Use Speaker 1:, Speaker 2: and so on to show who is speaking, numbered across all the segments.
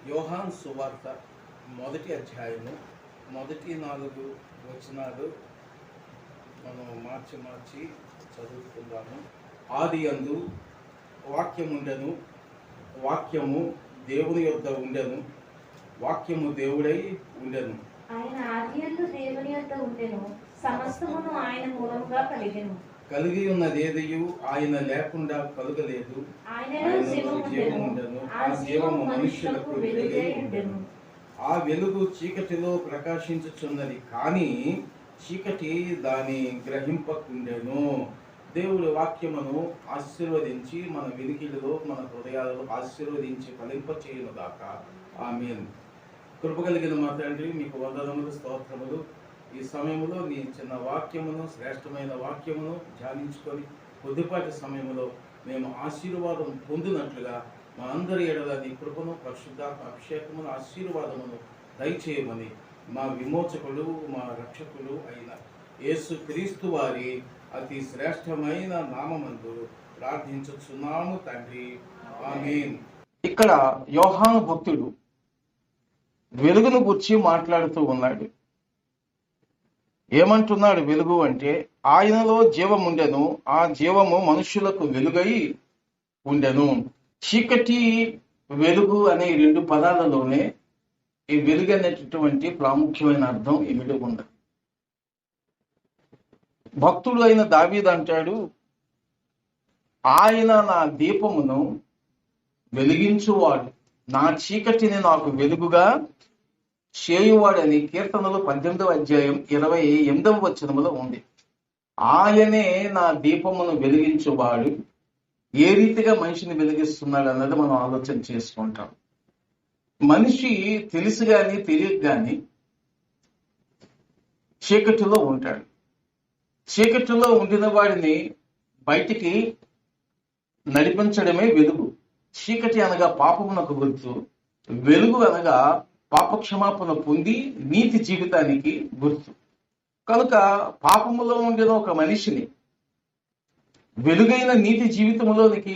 Speaker 1: యోహాను సువార్త మొదటి అధ్యాయము మొదటి 4 వచనాలు మనం మార్చి చదువుకుందాము. ఆది యందు వాక్యముండెను, వాక్యము దేవుని యొద్ద ఉండెను, వాక్యము దేవుడై ఉండెను.
Speaker 2: ఆయన ఆదియందు దేవుని యొద్ద ఉండెను, సమస్తమును ఆయన మూలముగా కలిగెను.
Speaker 1: కలిగి ఉన్నదేదియు ఆయన లేకుండా కలుగలేదు.
Speaker 2: ఆయనలో జీవముండెను, ఆ జీవము మనుష్యులకు వెలుగై ఉండెను.
Speaker 1: ఆ వెలుగు చీకటిలో ప్రకాశించుచున్నది, కానీ చీకటి దాని గ్రహింపకుండెను. దేవుడి వాక్యమును ఆశీర్వదించి మన వినికిడిలో, మన హృదయాలలో ఆశీర్వదించి ఫలింపచేయును గాక. ఆమేన్. కృప కలిగిన మా తండ్రి, మీకు వందనములు, స్తోత్రములు. ఈ సమయంలో నీ చిన్న వాక్యమును, శ్రేష్టమైన వాక్యమును ధ్యానించుకొని కొద్దిపాటి సమయంలో మేము ఆశీర్వాదం పొందినట్లుగా మా అందరి ఎడల నీ కృపను, పరిశుద్ధాత్మ అభిషేకమును, ఆశీర్వాదమును దయచేయమని మా విమోచకుడు, మా రక్షకుడు అయిన యేసు క్రీస్తు వారి అతి శ్రేష్టమైన నామమందు ప్రార్థించుచున్నాము తండ్రి. ఆమేన్. ఇక్కడ యోహాను భక్తుడు వెలుగును గురించి మాట్లాడుతూ ఉన్నాడు. ఏమంటున్నాడు? వెలుగు అంటే ఆయనలో జీవం ఉండెను, ఆ జీవము మనుషులకు వెలుగై ఉండెను. చీకటి, వెలుగు అనే 2 పదాలలోనే ఈ వెలుగు అనేటటువంటి ప్రాముఖ్యమైన అర్థం ఇమిడి ఉంది. భక్తుడు అయిన దావీదు అంటాడు, ఆయన నా దీపమును వెలిగించువాడు, నా చీకటిని నాకు వెలుగుగా చేయువాడని కీర్తనలు 18వ అధ్యాయం 28వ వచనములో ఉంది. ఆయనే నా దీపమును వెలిగించువాడు. ఏ రీతిగా మనిషిని వెలిగిస్తున్నాడు అన్నది మనం ఆలోచన చేసుకుంటాం. మనిషి తెలుసు గాని తెలియక గాని చీకటిలో ఉంటాడు. చీకటిలో ఉండిన వాడిని బయటికి నడిపించడమే వెలుగు. చీకటి అనగా పాపమునకు గుర్తు, వెలుగు అనగా పాపక్షమాపణ పొంది నీతి జీవితానికి గుర్తు. కనుక పాపములో ఉండిన ఒక మనిషిని వెలుగైన నీతి జీవితంలోనికి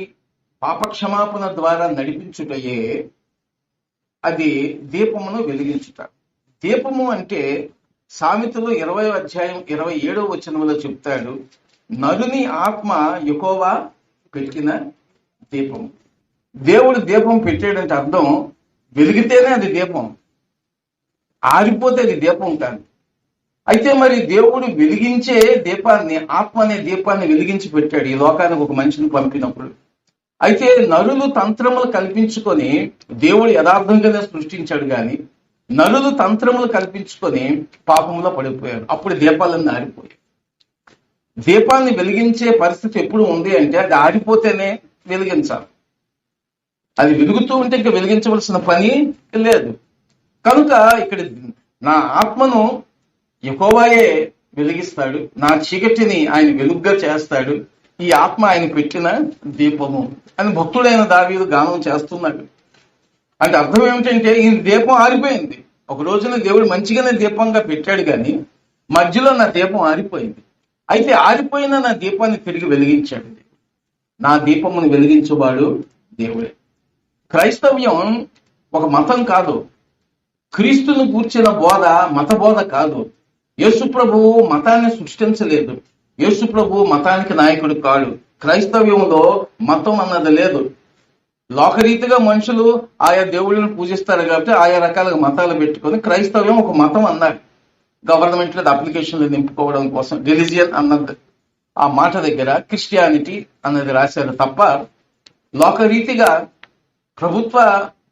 Speaker 1: పాపక్షమాపణ ద్వారా నడిపించుటయే అది దీపమును వెలిగించుట. దీపము అంటే సామెతలు 20వ అధ్యాయం 27వ వచనంలో చెప్తాడు, నరుని ఆత్మ యెహోవా పెట్టిన దీపము. దేవుడు దీపం పెట్టాడంటే అర్థం వెలిగితేనే అది దీపం, ఆరిపోతే అది దీపం కాదు. అయితే మరి దేవుడు వెలిగించే దీపాన్ని, ఆత్మ అనే దీపాన్ని వెలిగించి పెట్టాడు ఈ లోకానికి ఒక మనిషిని పంపినప్పుడు. అయితే నరులు తంత్రములు కల్పించుకొని, దేవుడు యథార్థంగానే సృష్టించాడు కానీ నరులు తంత్రములు కల్పించుకొని పాపంలో పడిపోయారు. అప్పుడు దీపాలన్నీ ఆరిపోయాయి. దీపాన్ని వెలిగించే పరిస్థితి ఎప్పుడు ఉంది అంటే అది ఆరిపోతేనే వెలిగించాలి. అది వెలుగుతూ ఉంటే ఇంకా వెలిగించవలసిన పని లేదు. కనుక ఇక్కడ నా ఆత్మను యెహోవాయే వెలిగిస్తాడు, నా చీకటిని ఆయన వెలుగుగా చేస్తాడు, ఈ ఆత్మ ఆయన పెట్టిన దీపము అని భక్తుడైన దావీదు గానం చేస్తున్నాడు. అంటే అర్థం ఏమిటంటే ఈ దీపం ఆరిపోయింది. ఒక రోజున దేవుడు మంచిగానే దీపంగా పెట్టాడు కానీ మధ్యలో నా దీపం ఆరిపోయింది. అయితే ఆరిపోయిన నా దీపాన్ని తిరిగి వెలిగించాడు. నా దీపమును వెలిగించువాడు దేవుడే. క్రైస్తవ్యం ఒక మతం కాదు, క్రీస్తును కూర్చిన బోధ మత బోధ కాదు. యేసు ప్రభువు మతాన్ని సృష్టించలేదు, యేసు ప్రభువు మతానికి నాయకుడు కాడు. క్రైస్తవ్యంలో మతం అన్నది లేదు. లోకరీతిగా మనుషులు ఆయా దేవుళ్ళను పూజిస్తారు కాబట్టి ఆయా రకాలుగా మతాలు పెట్టుకొని క్రైస్తవ్యం ఒక మతం అన్నారు. గవర్నమెంట్ లో అప్లికేషన్లు నింపుకోవడం కోసం రిలీజియన్ అన్నది ఆ మాట దగ్గర క్రిస్టియానిటీ అన్నది రాశారు తప్ప లోకరీతిగా ప్రభుత్వ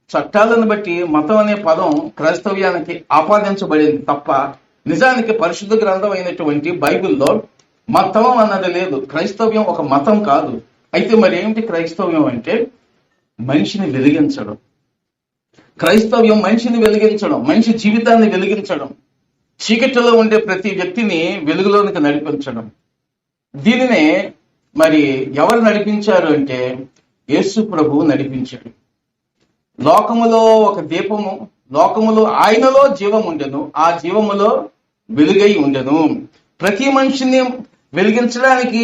Speaker 1: చట్టాలను బట్టి మతం అనే పదం క్రైస్తవ్యానికి ఆపాదించబడింది తప్ప నిజానికి పరిశుద్ధ గ్రంథం అయినటువంటి బైబిల్లో మతం అన్నది లేదు. క్రైస్తవ్యం ఒక మతం కాదు. అయితే మరి ఏమిటి క్రైస్తవ్యం అంటే మనిషిని వెలిగించడం. క్రైస్తవ్యం మనిషిని వెలిగించడం, మనిషి జీవితాన్ని వెలిగించడం, చీకటిలో ఉండే ప్రతి వ్యక్తిని వెలుగులోనికి నడిపించడం. దీనినే మరి ఎవరు నడిపించారు అంటే యేసు ప్రభువు నడిపించాడు. లోకములో ఒక దీపము, లోకములో ఆయనలో జీవం ఉండెను, ఆ జీవములో వెలుగై ఉండెను. ప్రతి మనిషిని వెలిగించడానికి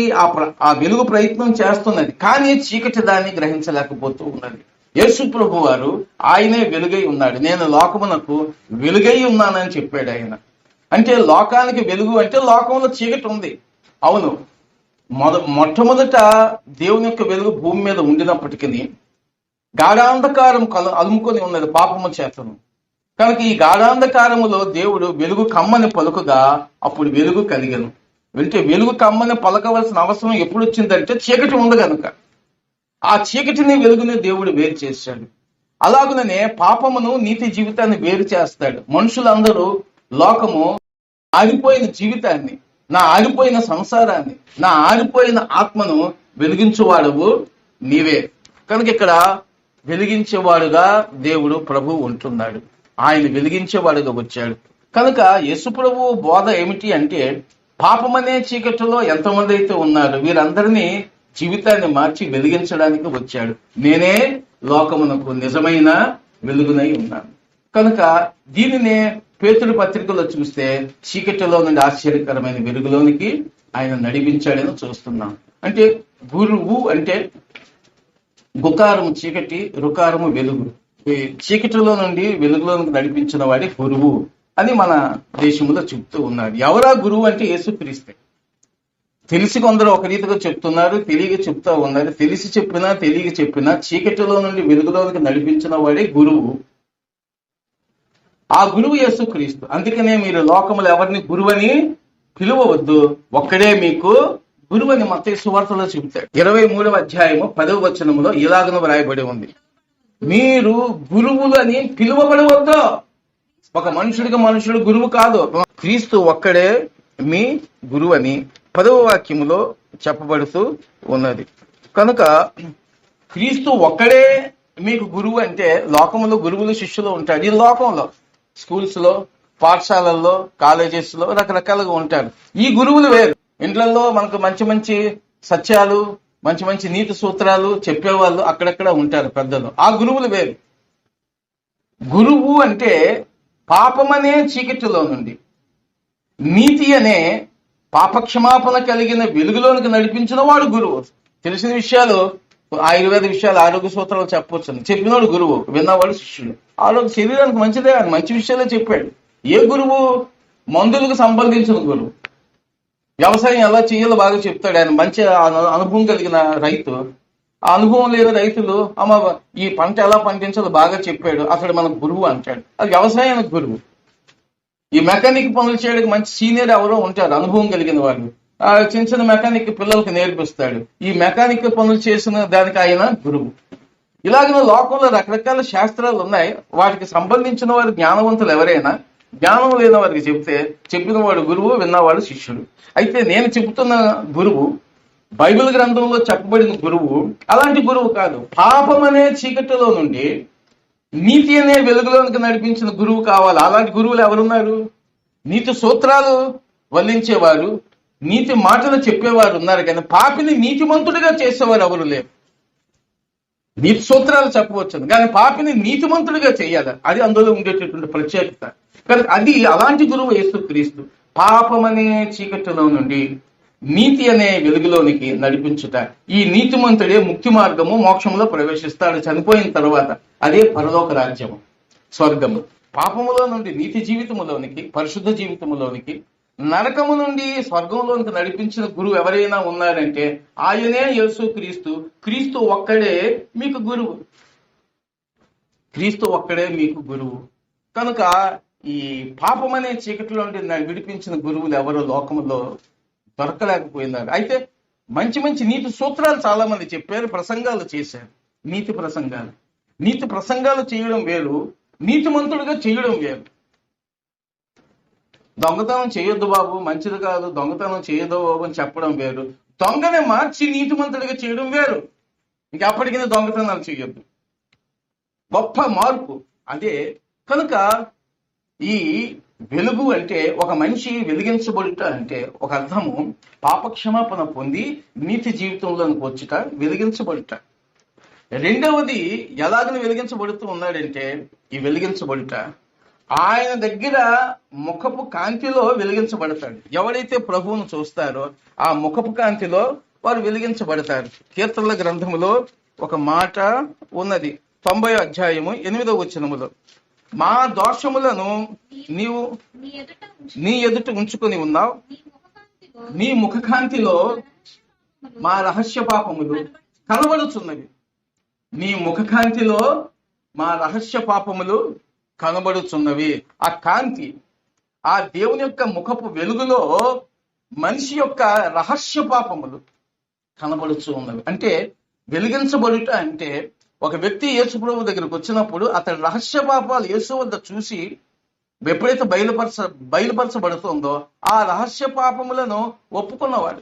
Speaker 1: ఆ వెలుగు ప్రయత్నం చేస్తున్నది, కానీ చీకటి దాన్ని గ్రహించలేకపోతూ ఉన్నది. యేసు ప్రభు వారు ఆయనే వెలుగై ఉన్నాడు. నేను లోకమునకు వెలుగై ఉన్నానని చెప్పాడు ఆయన. అంటే లోకానికి వెలుగు అంటే లోకంలో చీకటి ఉంది. అవును, మొట్టమొదట దేవుని యొక్క వెలుగు భూమి మీద ఉండినప్పటికీ గాఢాంధకారం అలుముకొని ఉన్నది పాపము చేతను. కనుక ఈ గాఢాంధకారములో దేవుడు వెలుగు కమ్మని పలుకుగా అప్పుడు వెలుగు కలిగను. అంటే వెలుగు కమ్మని పలకవలసిన అవసరం ఎప్పుడు వచ్చిందంటే చీకటి ఉంది కనుక. ఆ చీకటిని వెలుగుని దేవుడు వేరు చేశాడు. అలాగుననే పాపమును నీతి జీవితాన్ని వేరు చేస్తాడు. మనుషులందరూ లోకము ఆరిపోయిన జీవితాన్ని, నా ఆరిపోయిన సంసారాన్ని, నా ఆరిపోయిన ఆత్మను వెలిగించేవాడువు నీవే. కనుక ఇక్కడ వెలిగించేవాడుగా దేవుడు ప్రభు ఉంటున్నాడు. ఆయన వెలిగించేవాడుగా వచ్చాడు. కనుక యేసు ప్రభువు బోధ ఏమిటి అంటే, పాపమనే చీకటిలో ఎంతమంది అయితే ఉన్నారు వీరందరినీ జీవితాన్ని మార్చి వెలిగించడానికి వచ్చాడు. నేనే లోకమునకు నిజమైన వెలుగునై ఉన్నాను. కనుక దీనినే పేతురు పత్రికలో చూస్తే చీకటిలో నుండి ఆశ్చర్యకరమైన వెలుగులోనికి ఆయన నడిపించాడని చూస్తున్నాం. అంటే గురువు అంటే గుకారము చీకటి, రుకారము వెలుగు. ఈ చీకటిలో నుండి వెలుగులోనికి నడిపించిన వాడి గురువు అని మన దేశంలో చెప్తూ ఉన్నాడు. ఎవరా గురువు అంటే యేసుక్రీస్తే. తెలిసి కొందరు ఒక రీతిగా చెప్తున్నారు, తెలియక చెప్తా ఉన్నారు. తెలిసి చెప్పినా తెలియక చెప్పినా చీకటిలో నుండి వెలుగులోనికి నడిపించిన వాడే గురువు. ఆ గురువు యేసుక్రీస్తు. అందుకనే మీరు లోకములు ఎవరిని గురువని పిలువవద్దు, ఒక్కడే మీకు గురువని మత్తయి సువార్తలో చెబుతాడు. 23వ అధ్యాయము 10వ వచనములో ఇలాగను వ్రాయబడి ఉంది, మీరు గురువులు అని పిలువబడవద్దు. ఒక మనుషుడు గురువు కాదు, క్రీస్తు ఒక్కడే మీ గురువు అని 10వ వాక్యములో చెప్పబడుతూ ఉన్నది. కనుక క్రీస్తు ఒక్కడే మీకు గురువు అంటే లోకములో గురువులు శిష్యులు ఉంటారు. ఈ లోకంలో స్కూల్స్ లో, పాఠశాలల్లో, కాలేజెస్ లో రకరకాలుగా ఉంటారు. ఈ గురువులు వేరు. ఇండ్లలో మనకు మంచి మంచి సత్యాలు, మంచి మంచి నీతి సూత్రాలు చెప్పేవాళ్ళు అక్కడక్కడ ఉంటారు పెద్దలు. ఆ గురువులు వేరు. గురువు అంటే పాపమనే చీకటిలో నుండి నీతి అనే పాపక్షమాపణ కలిగిన వెలుగులోనికి నడిపించిన వాడు గురువు. తెలిసిన విషయాలు, ఆయుర్వేద విషయాలు, ఆరోగ్య సూత్రాలు చెప్పవచ్చు. చెప్పినవాడు గురువు, విన్నవాడు శిష్యుడు. ఆరోగ్య శరీరానికి మంచిదే, మంచి విషయాలే చెప్పాడు. ఏ గురువు? మందులకు సంబంధించిన గురువు. వ్యవసాయం ఎలా చేయాలో బాగా చెప్తాడు ఆయన. మంచి అనుభవం కలిగిన రైతు, ఆ అనుభవం లేని రైతులు ఈ పంట ఎలా పండించాలో బాగా చెప్పాడు, అతడు మనకు గురువు అంటాడు. అది వ్యవసాయానికి గురువు. ఈ మెకానిక్ పనులు చేయడానికి మంచి సీనియర్ ఎవరో ఉంటారు, అనుభవం కలిగిన వాళ్ళు. ఆ చిన్న చిన్న మెకానిక్ పిల్లలకు నేర్పిస్తాడు. ఈ మెకానిక్ పనులు చేసిన దానికి ఆయన గురువు. ఇలాగ లోకంలో రకరకాల శాస్త్రాలు ఉన్నాయి. వాటికి సంబంధించిన వారు జ్ఞానవంతులు ఎవరైనా జ్ఞానం లేని వారికి చెప్తే చెప్పిన వాడు గురువు, విన్నవాడు శిష్యుడు. అయితే నేను చెబుతున్న గురువు బైబిల్ గ్రంథంలో చెప్పబడిన గురువు అలాంటి గురువు కాదు. పాపం అనే చీకటిలో నుండి నీతి అనే వెలుగులోనికి నడిపించిన గురువు కావాలి. అలాంటి గురువులు ఎవరున్నారు? నీతి సూత్రాలు వల్లించేవారు, నీతి మాటలు చెప్పేవారు ఉన్నారు, కానీ పాపిని నీతిమంతుడిగా చేసేవారు ఎవరు లేరు. నీతి సూత్రాలు చెప్పవచ్చు, కానీ పాపిని నీతిమంతుడిగా చేయాలి. అది అందులో ఉండేటటువంటి ప్రత్యేకత. కానీ అది అలాంటి గురువు యేసుక్రీస్తు. పాపమనే చీకటిలో నుండి నీతి అనే వెలుగులోనికి నడిపించుట. ఈ నీతిమంతుడే ముక్తి మార్గము, మోక్షంలో ప్రవేశిస్తాడు చనిపోయిన తర్వాత. అదే పరలోక రాజ్యము, స్వర్గము. పాపములో నుండి నీతి జీవితములోనికి, పరిశుద్ధ జీవితములోనికి, నరకము నుండి స్వర్గంలోనికి నడిపించిన గురువు ఎవరైనా ఉన్నారంటే ఆయనే యేసుక్రీస్తు. క్రీస్తు ఒక్కడే మీకు గురువు. క్రీస్తు ఒక్కడే మీకు గురువు. కనుక ఈ పాపమనే చీకటిలో విడిపించిన గురువులు ఎవరు లోకములో దొరకలేకపోయినారు. అయితే మంచి మంచి నీతి సూత్రాలు చాలా మంది చెప్పారు, ప్రసంగాలు చేశారు. నీతి ప్రసంగాలు చేయడం వేరు, నీతిమంతుడిగా చేయడం వేరు. దొంగతనం చేయొద్దు బాబు, మంచిది కాదు, దొంగతనం చేయదు బాబు అని చెప్పడం వేరు. దొంగనే మార్చి నీతిమంతుడిగా చేయడం వేరు. ఇంకెప్పటికీ దొంగతనాలు చేయొద్దు. గొప్ప మార్పు అదే. కనుక ఈ వెలుగు అంటే ఒక మనిషి వెలిగించబడుట అంటే ఒక అర్థము పాపక్షమాపణ పొంది నీతి జీవితంలోనికి వచ్చుట, వెలిగించబడుట. రెండవది ఎలాగని వెలిగించబడుతూ ఉన్నాడంటే ఈ వెలిగించబడుట ఆయన దగ్గర ముఖపు కాంతిలో వెలిగించబడతాడు. ఎవరైతే ప్రభువును చూస్తారో ఆ ముఖపు కాంతిలో వారు వెలిగించబడతారు. కీర్తనల గ్రంథములో ఒక మాట ఉన్నది, 90వ అధ్యాయము 8వ వచనములో, మా దోషములను నీవు నీ ఎదుట ఉంచుకొని ఉన్నావు, నీ ముఖకాంతిలో మా రహస్య పాపములు కనబడుచున్నవి. నీ ముఖకాంతిలో మా రహస్య పాపములు కనబడుచున్నవి. ఆ కాంతి, ఆ దేవుని యొక్క ముఖపు వెలుగులో మనిషి యొక్క రహస్య పాపములు కనబడుచు ఉన్నవి. అంటే వెలిగించబడుట అంటే ఒక వ్యక్తి యేసు ప్రభు దగ్గరకు వచ్చినప్పుడు అతని రహస్య పాపాలు యేసు వద్ద చూసి ఎప్పుడైతే బయలుపరచబడుతుందో ఆ రహస్య పాపములను ఒప్పుకున్నవాడు.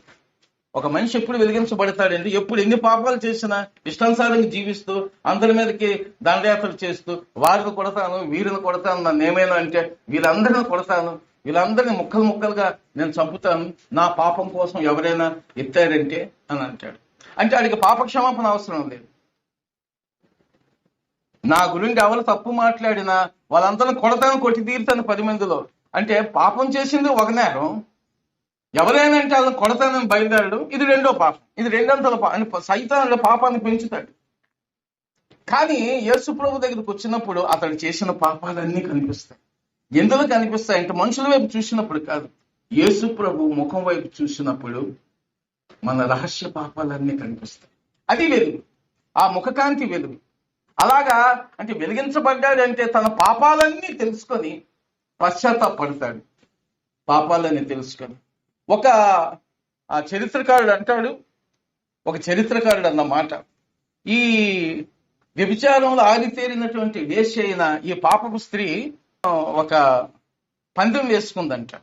Speaker 1: ఒక మనిషి ఎప్పుడు వెలిగించబడతాడండి? ఎప్పుడు ఎన్ని పాపాలు చేసినా ఇష్టానుసారంగా జీవిస్తూ అందరి మీదకి దండయాత్రలు చేస్తూ వారిని కొడతాను, వీరిని కొడతాను, నన్ను ఏమైనా అంటే వీళ్ళందరిని కొడతాను, వీళ్ళందరినీ ముక్కలు ముక్కలుగా నేను చంపుతాను, నా పాపం కోసం ఎవరైనా ఎత్తారంటే అని అంటాడు. అంటే వాడికి పాప క్షమాపణ అవసరం లేదు. నా గురించి ఎవరు తప్పు మాట్లాడినా వాళ్ళందరిని కొడతాను, కొట్టి తీరుతాను 10 మందిలో. అంటే పాపం చేసింది ఒక నేరం, ఎవరైనా అంటే వాళ్ళని కొడతానని బయలుదేరడం ఇది రెండో పాపం. ఇది రెండంతల సైతానుడు పాపాన్ని పెంచుతాడు. కానీ యేసు ప్రభు దగ్గరికి వచ్చినప్పుడు అతడు చేసిన పాపాలన్నీ కనిపిస్తాయి. ఎందులో కనిపిస్తాయి అంటే మనుషుల వైపు చూసినప్పుడు కాదు, యేసు ప్రభు ముఖం వైపు చూసినప్పుడు మన రహస్య పాపాలన్నీ కనిపిస్తాయి. అది వెలుగు, ఆ ముఖకాంతి వెలుగు. అలాగా అంటే వెలిగించబడ్డాడంటే తన పాపాలన్నీ తెలుసుకొని పశ్చాత్తాపడతాడు. పాపాలన్నీ తెలుసుకొని ఒక చరిత్రకారుడు అంటాడు, ఒక చరిత్రకారుడు అన్న మాట, ఈ వ్యభిచారంలో ఆరితేరినటువంటి వేశ్య అయిన ఈ పాపపు స్త్రీ ఒక పందెం వేసుకుందంట.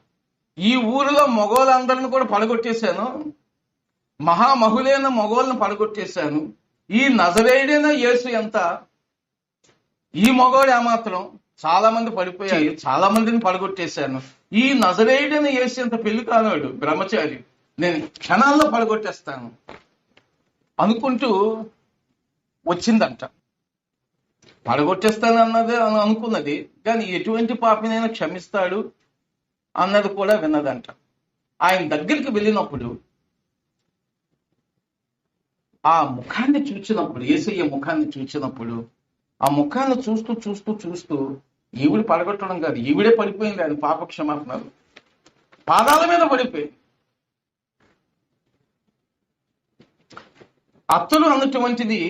Speaker 1: ఈ ఊరిలో మగోళ్ళందరిని కూడా పడగొట్టేశాను, మహామహులైన మగోళ్ళని పడగొట్టేశాను, ఈ నజరేయుడైన యేసు ఎంత, ఈ మగోడు ఏమాత్రం, చాలా మంది పడిపోయాయి, చాలా మందిని పడగొట్టేశాను, ఈ నజరేయుడైన యేసు ఎంత పెళ్లి కానాడు బ్రహ్మచారి, నేను క్షణాల్లో పడగొట్టేస్తాను అనుకుంటూ వచ్చిందంట. పడగొట్టేస్తాను అన్నది అనుకున్నది, కానీ ఎటువంటి పాపినైనా క్షమిస్తాడు అన్నది కూడా విన్నదంట. ఆయన దగ్గరికి వెళ్ళినప్పుడు ఆ ముఖాన్ని చూచినప్పుడు, యేసయ్య ముఖాన్ని చూచినప్పుడు, ఆ ముఖాన్ని చూస్తూ చూస్తూ చూస్తూ ఈవిడ పడగొట్టడం కాదు, ఈవిడే పడిపోయింది. ఆయన పాప క్షమాపణలు పాదాల మీద పడిపోయింది. అత్తరు అన్నటువంటిది,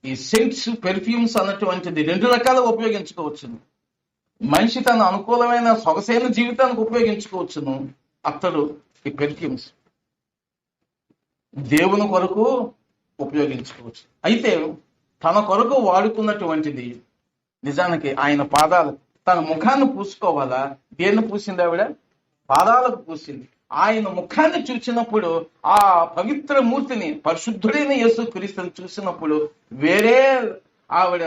Speaker 1: ఈ సెంట్స్ పెర్ఫ్యూమ్స్ అన్నటువంటిది 2 రకాలుగా ఉపయోగించుకోవచ్చును. మనిషి తన అనుకూలమైన సొగసైన జీవితానికి ఉపయోగించుకోవచ్చును అత్తరు, ఈ పెర్ఫ్యూమ్స్ దేవుని కొరకు ఉపయోగించుకోవచ్చు. అయితే తన కొరకు వాడుకున్నటువంటిది నిజానికి ఆయన పాదాలు, తన ముఖాన్ని పూసుకోవాలా, దేన్ని పూసింది ఆవిడ? పాదాలకు పూసింది. ఆయన ముఖాన్ని చూసినప్పుడు, ఆ పవిత్ర మూర్తిని, పరిశుద్ధుడైన యేసు క్రీస్తుని చూసినప్పుడు వేరే ఆవిడ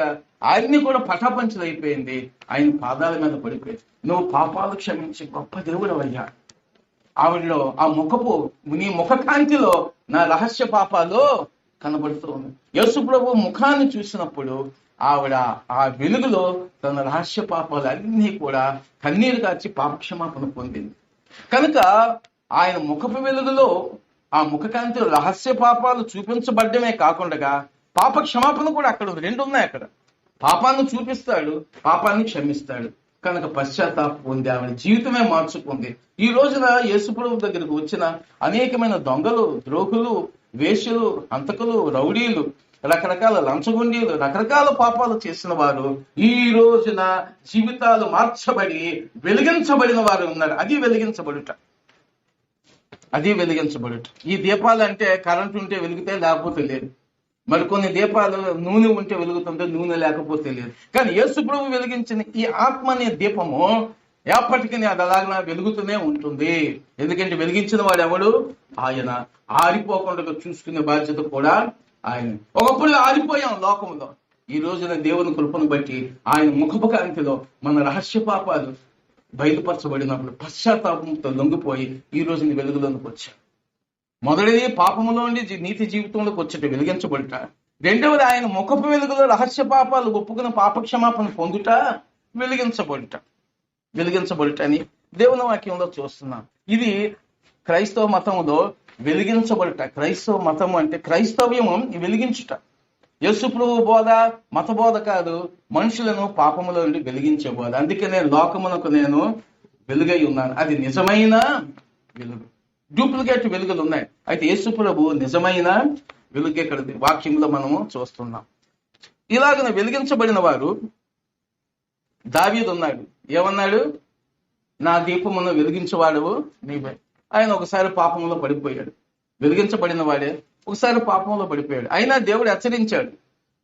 Speaker 1: ఆయన్ని కూడా పటాపంచలు అయిపోయింది, ఆయన పాదాల మీద పడిపోయింది. నువ్వు పాపాలు క్షమించి గొప్ప దేవుడు అయ్యా. ఆవిడలో ఆ ముఖపు, నీ ముఖకాంతిలో నా రహస్య పాపాలు కనబడుతూ ఉంది. యేసు ప్రభు ముఖాన్ని చూసినప్పుడు ఆవిడ ఆ వెలుగులో తన రహస్య పాపాలు అన్నీ కూడా కన్నీరు కార్చి పాపక్షమాపణ పొందింది. కనుక ఆయన ముఖపు వెలుగులో, ఆ ముఖకాంతిలో రహస్య పాపాలు చూపించబడ్డమే కాకుండా పాప క్షమాపణ కూడా అక్కడ 2 ఉన్నాయి. అక్కడ పాపాన్ని చూపిస్తాడు, పాపాన్ని క్షమిస్తాడు. కనుక పశ్చాత్తాపం పొంది ఆవిడ జీవితమే మార్చుకుంది. ఈ రోజున యేసుప్రభు దగ్గరకు వచ్చిన అనేకమైన దొంగలు, ద్రోహులు, వేశ్యలు, హంతకులు, రౌడీలు, రకరకాల లంచగొండీలు, రకరకాల పాపాలు చేసిన వారు ఈ రోజున జీవితాలు మార్చబడి వెలిగించబడిన వారు ఉన్నారు. అది వెలిగించబడుట, అది వెలిగించబడుట. ఈ దీపాలు అంటే కరెంట్ ఉంటే వెలిగితే, లేకపోతే లేదు. మరికొన్ని దీపాలు నూనె ఉంటే వెలుగుతుంటే, నూనె లేకపోతే లేదు. కానీ యేసు ప్రభు వెలిగించిన ఈ ఆత్మ అనే దీపము ఎప్పటికీ అది అలాగా వెలుగుతూనే ఉంటుంది. ఎందుకంటే వెలిగించిన వాడు ఎవడు? ఆయన. ఆరిపోకుండా చూసుకునే బాధ్యత కూడా ఆయన. ఒకప్పుడు ఆరిపోయాం లోకంలో, ఈ రోజున దేవుని కృపను బట్టి ఆయన ముఖపు కాంతిలో మన రహస్య పాపాలు బయలుపరచబడినప్పుడు పశ్చాత్తాపంతో లొంగిపోయి ఈ రోజున వెలుగులోనికి వచ్చాం. మొదటిది పాపములో ఉండి నీతి జీవితంలోకి వచ్చేట వెలిగించబడుట. రెండవది ఆయన ముఖపు వెలుగులో రహస్య పాపాలు ఒప్పుకున్న పాపక్షమాపణ పొందుట, వెలిగించబడుట. వెలిగించబడుట అని దేవుని వాక్యంలో చూస్తున్నాం. ఇది క్రైస్తవ మతంలో వెలిగించబడుట. క్రైస్తవ మతం అంటే క్రైస్తవ్యము వెలిగించుట. యేసు ప్రభు బోధ మత బోధ కాదు, మనుషులను పాపములో నుండి వెలిగించే బోధ. అందుకే నేను లోకమునకు నేను వెలుగై ఉన్నాను. అది నిజమైన వెలుగు. డూప్లికేట్ వెలుగులు ఉన్నాయి. అయితే యేసు ప్రభు నిజమైన వెలుగు ఇక్కడ వాక్యంలో మనము చూస్తున్నాం. ఇలాగ వెలిగించబడిన వారు దావీదు ఉన్నాడు. ఏమన్నాడు? నా దీపమును వెలిగించేవాడు నీవే. ఆయన ఒకసారి పాపంలో పడిపోయాడు. వెలిగించబడిన వాడే ఒకసారి పాపంలో పడిపోయాడు. అయినా దేవుడు హెచ్చరించాడు.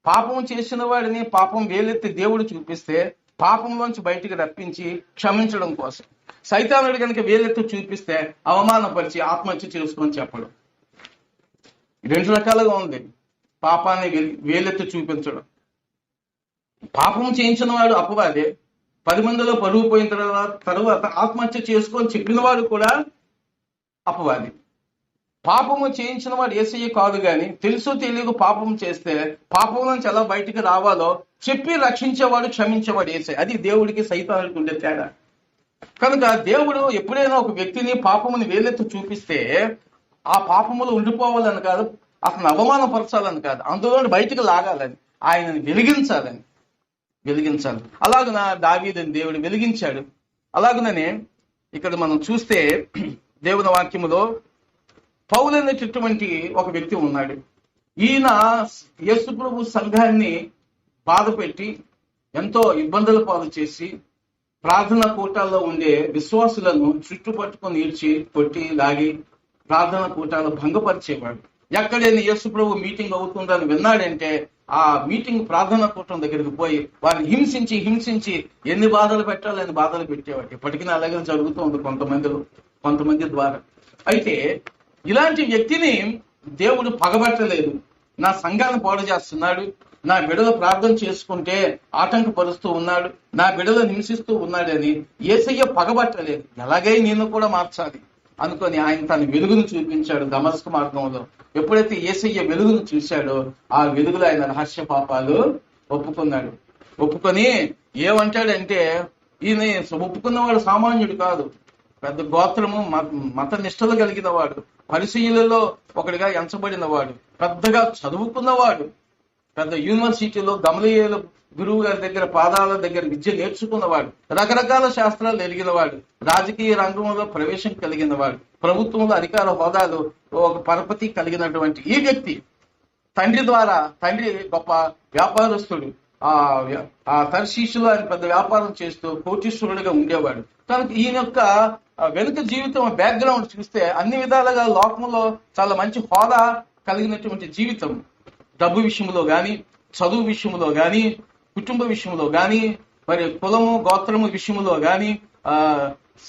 Speaker 1: పాపం చేసిన వాడిని పాపం వేలెత్తి దేవుడు చూపిస్తే పాపంలోంచి బయటికి రప్పించి క్షమించడం కోసం. సైతానుడు కనుక వేలెత్తి చూపిస్తే అవమానపరిచి ఆత్మహత్య చేసుకొని చెప్పడం. రెండు రకాలుగా ఉంది పాపాన్ని వేలెత్తి చూపించడం. పాపం చేయించిన వాడు అపవాదే. 10 మందిలో పరువు పోయిన తర్వాత ఆత్మహత్య చేసుకొని చెప్పిన వాడు కూడా అపవాది. పాపము చేయించిన వాడు యేసయ్య కాదు, కానీ తెలుసు తెలియక పాపం చేస్తే పాపం నుంచి ఎలా బయటికి రావాలో చెప్పి రక్షించేవాడు, క్షమించేవాడు యేసయ్య. అది దేవుడికి సైతానుడికి ఉండే తేడా. కనుక దేవుడు ఎప్పుడైనా ఒక వ్యక్తిని పాపముని వేలెత్తి చూపిస్తే ఆ పాపములు ఉండిపోవాలని కాదు, అతను అవమానపరచాలని కాదు, అందులో బయటికి లాగాలని, ఆయనని వెలిగించాలి. అలాగున దావీదుని దేవుడు వెలిగించాడు. అలాగుననే ఇక్కడ మనం చూస్తే దేవుని వాక్యములో పౌలు అనేటటువంటి ఒక వ్యక్తి ఉన్నాడు. ఈయన యేసు ప్రభు సంఘాన్ని బాధపెట్టి ఎంతో ఇబ్బందుల పాలు చేసి ప్రార్థనా కూటాల్లో ఉండే విశ్వాసులను చుట్టుపట్టుకొని ఈడ్చి కొట్టి లాగి ప్రార్థనా కూటాలు భంగపరిచేవాడు. ఎక్కడైనా యేసు ప్రభు మీటింగ్ అవుతుందని విన్నాడంటే ఆ మీటింగ్ ప్రార్థనా కూటం దగ్గరికి పోయి వారిని హింసించి ఎన్ని బాధలు పెట్టాలో అన్ని బాధలు పెట్టేవాడు. ఇప్పటికీ అలాగే జరుగుతూ ఉంది కొంతమంది ద్వారా. అయితే ఇలాంటి వ్యక్తిని దేవుడు పగబట్టలేదు. నా సంఘాన్ని పాడు చేస్తున్నాడు, నా బిడ్డలు ప్రార్థన చేసుకుంటే ఆటంకపరుస్తూ ఉన్నాడు, నా బిడ్డలు హింసిస్తూ ఉన్నాడని యేసయ్య పగబట్టలేదు. ఎలాగై నేను కూడా మార్చాలి అనుకొని ఆయన తన వెలుగును చూపించాడు దమస్కు మార్గంలో. ఎప్పుడైతే యేసయ్య వెలుగును చూశాడో ఆ వెలుగులో ఆయన రహస్య పాపాలు ఒప్పుకొని ఏమంటాడంటే, ఈయన ఒప్పుకున్నవాడు సామాన్యుడు కాదు, పెద్ద గోత్రము మత నిష్టలు కలిగిన వాడు, పరిసయ్యులలో ఒకటిగా ఎంచబడిన వాడు, పెద్దగా చదువుకున్నవాడు, పెద్ద యూనివర్సిటీలో గమలీయేలు గురువు గారి దగ్గర పాదాల దగ్గర విద్య నేర్చుకున్నవాడు, రకరకాల శాస్త్రాలు ఎరిగినవాడు, రాజకీయ రంగంలో ప్రవేశం కలిగినవాడు, ప్రభుత్వంలో అధికార హోదాలు ఒక పరపతి కలిగినటువంటి ఈ వ్యక్తి తండ్రి గొప్ప వ్యాపారస్తుడు. ఆ తర్షీషులో ఆయన పెద్ద వ్యాపారం చేస్తూ కోటీశ్వరుడిగా ఉండేవాడు. కనుక ఈయన యొక్క వెనుక జీవితం బ్యాక్గ్రౌండ్ చూస్తే అన్ని విధాలుగా లోకంలో చాలా మంచి హోదా కలిగినటువంటి జీవితం. డబ్బు విషయంలో కానీ, చదువు విషయంలో కానీ, కుటుంబ విషయంలో కానీ, మరి కులము గోత్రము విషయంలో కానీ,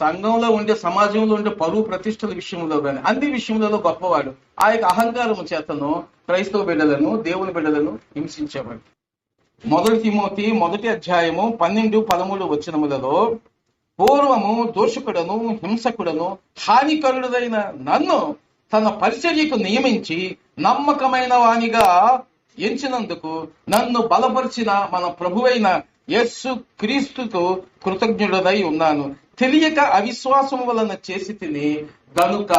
Speaker 1: సంఘంలో ఉండే సమాజంలో ఉండే పరువు ప్రతిష్టల విషయంలో కానీ అన్ని విషయంలో గొప్పవాడు. ఆ యొక్క అహంకారము చేతను క్రైస్తవ బిడ్డలను, దేవుని బిడ్డలను హింసించేవాడు. 1 తిమోతి 1వ అధ్యాయము 12-13 వచనములలో, పూర్వము దోషకుడను హింసకుడను హానికరుడైన నన్ను తన పరిచర్యకు నియమించి నమ్మకమైన వానిగా ఎంచినందుకు నన్ను బలపరిచిన మన ప్రభువైన యేసు క్రీస్తుకు కృతజ్ఞుడనై ఉన్నాను. తెలియక అవిశ్వాసం వలన చేసి తిని గనుక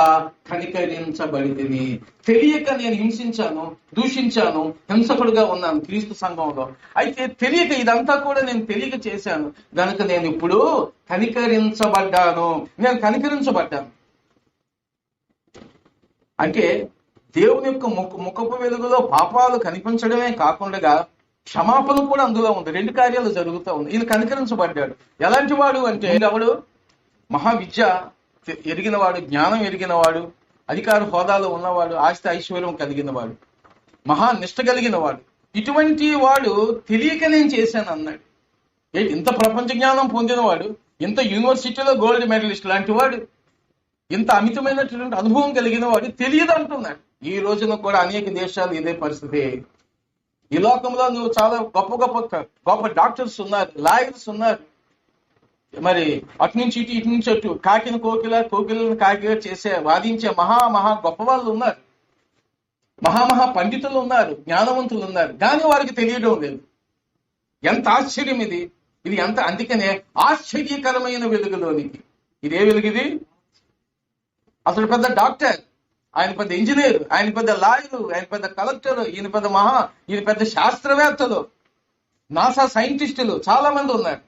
Speaker 1: కనికరించబడి తిని. తెలియక నేను హింసించాను, దూషించాను, హింసకుడుగా ఉన్నాను క్రీస్తు సంఘంలో. అయితే తెలియక ఇదంతా కూడా నేను తెలియక చేశాను గనుక నేను ఇప్పుడు కనికరించబడ్డాను. అంటే దేవుని యొక్క ముఖపు వెలుగులో పాపాలు కనిపించడమే కాకుండా క్షమాపణ కూడా అందులో ఉంది. 2 కార్యాలు జరుగుతూ ఉంది. ఈయన కనికరించబడ్డాడు. ఎలాంటి వాడు అంటే, ఎవడు మహావిద్య ఎరిగినవాడు, జ్ఞానం ఎరిగినవాడు, అధికార హోదాలో ఉన్నవాడు, ఆస్తి ఐశ్వర్యం కలిగినవాడు, మహానిష్ట కలిగిన వాడు. ఇటువంటి వాడు తెలియక నేను చేశాను అన్నాడు. ఇంత ప్రపంచ జ్ఞానం పొందినవాడు, ఇంత యూనివర్సిటీలో గోల్డ్ మెడలిస్ట్ లాంటి వాడు, ఇంత అమితమైనటువంటి అనుభవం కలిగిన వాడు తెలియదు అంటున్నాడు. ఈ రోజున కూడా అనేక దేశాలు ఇదే పరిస్థితి. ఈ లోకంలో నువ్వు చాలా గొప్ప డాక్టర్స్ ఉన్నారు, లాయర్స్ ఉన్నారు, మరి అటు నుంచి ఇటు నుంచి అటు కాకిని కోకిలను కాకిగా వాదించే మహా గొప్ప వాళ్ళు ఉన్నారు, మహా పండితులు ఉన్నారు, జ్ఞానవంతులు ఉన్నారు. కానీ వారికి తెలియడం లేదు. ఎంత ఆశ్చర్యం ఇది ఎంత. అందుకనే ఆశ్చర్యకరమైన వెలుగులోనికి. ఇదే వెలుగు ఇది. అసలు పెద్ద డాక్టర్, ఆయన పెద్ద ఇంజనీర్, ఆయన పెద్ద లాయరు, ఆయన పెద్ద కలెక్టర్, ఈయన పెద్ద శాస్త్రవేత్తలు, నాసా సైంటిస్టులు చాలా మంది ఉన్నారు.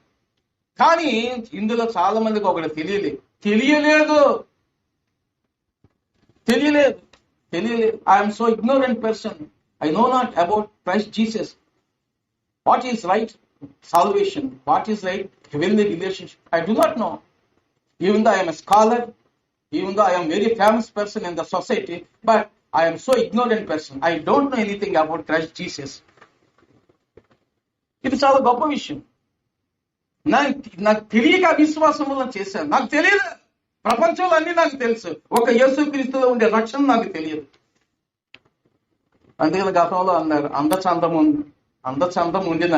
Speaker 1: కానీ ఇందులో చాలా మందికి ఒకటి తెలియలేదు. I'm so ignorant person. I know not about Christ Jesus. What is right salvation, what is right heavenly relationship, I do not know. Even though I am a scholar, even though I am very famous person in the society, but I am so ignorant person. I don't know anything about Christ Jesus. ఇది చాలా గొప్ప విషయం. నాకు తెలియక అవిశ్వాసంలో చేశాను. నాకు తెలియదు. ప్రపంచంలో అన్ని నాకు తెలుసు, ఒక యేసుక్రీస్తులో ఉండే రక్షణ నాకు తెలియదు. అందుకని గతంలో అన్నారు, అందచందం ఉండిన,